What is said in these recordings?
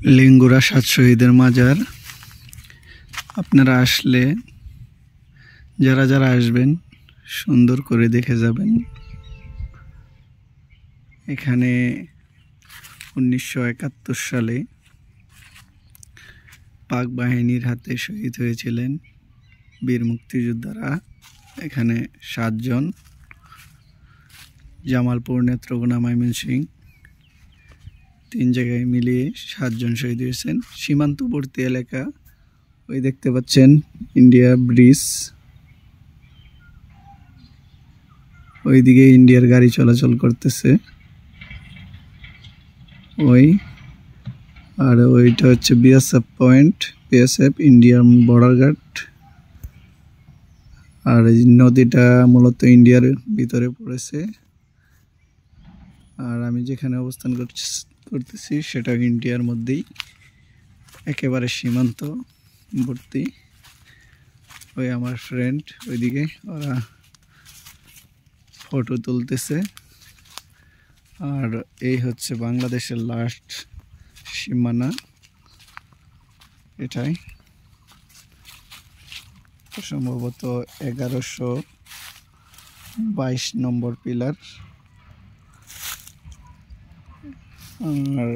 লিঙ্গুরা সাত শহীদের মাজার। আপনারা আসলে যারা যারা আসবেন সুন্দর করে দেখে যাবেন। এখানে 1971 সালে পাক বাহিনীর হাতে শহীদ হয়েছিলেন বীর মুক্তিযোদ্ধারা। এখানে 7 জন, জামালপুর, নেত্রকোনা, ময়মনসিংহ 3 জায়গায় মিলিয়ে 7 জন শহীদ হয়েছেন। সীমান্তবর্তী এলাকা, ওই দেখতে পাচ্ছেন ইন্ডিয়া ব্রিজ, ওইদিকে ইন্ডিয়ার গাড়ি চলাচল করতেছে ওই, আর ওইটা হচ্ছে BSF point, BSF Indian border guard. আর এই নদীটা মূলত ইন্ডিয়ার ভিতরে পড়েছে, আর আমি যেখানে অবস্থান করতেছি সেটা ইন্ডিয়ার মধ্যেই, একেবারে সীমান্তবর্তী। ওই আমার ফ্রেন্ড ওইদিকে, ওরা ফটো তুলতেছে। আর এই হচ্ছে বাংলাদেশের লাস্ট সীমানা, এটাই সম্ভবত 1122 নম্বর পিলার। আর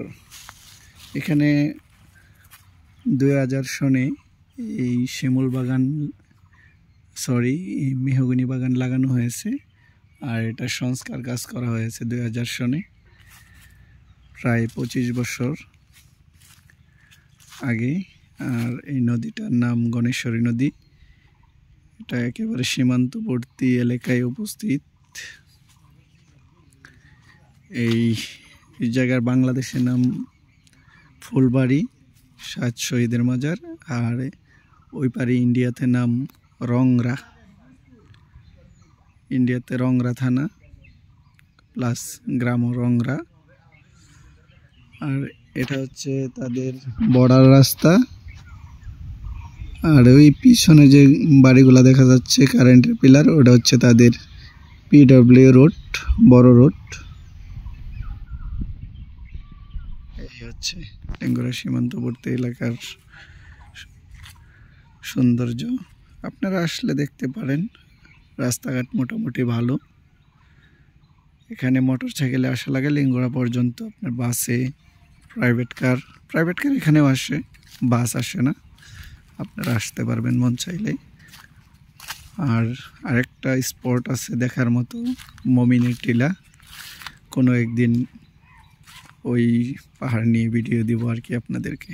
এখানে 2000 সনে এই শিমুল বাগান, মেহগনি বাগান লাগানো হয়েছে, আর এটা সংস্কার কাজ করা হয়েছে 2000 সনে, প্রায় 25 বছর আগে। আর এই নদীটার নাম গণেশ্বরী নদী। এটা একেবারে সীমান্তবর্তী এলাকায় উপস্থিত। এই জায়গার বাংলাদেশের নাম ফুলবাড়ি 7 শহীদের মাজার, আর ওই পারে ইন্ডিয়াতে নাম রংরা, ইন্ডিয়াতে রংরা থানা প্লাস গ্রাম রংরা। আর এটা হচ্ছে তাদের বর্ডার রাস্তা। আর ওই পিছনে যে বাড়িগুলো দেখা যাচ্ছে কারেন্টের পিলার, ওটা হচ্ছে তাদের পিডব্লিউ রোড, বড় রোড। এই হচ্ছে লিঙ্গুরা সীমান্তবর্তী এলাকার সৌন্দর্য। আপনারা আসলে দেখতে পারেন, রাস্তাঘাট মোটামুটি ভালো। এখানে মোটর সাইকেলে আসা লাগে লিঙ্গুরা পর্যন্ত, আপনার বাসে, প্রাইভেট কার এখানেও আসে, বাস আসে না। আপনারা আসতে পারবেন মন চাইলে। আর আরেকটা স্পট আছে দেখার মতো, মমিনের টিলা। কোনো একদিন ওই পাহাড় নিয়ে ভিডিও দিব আর কি আপনাদেরকে।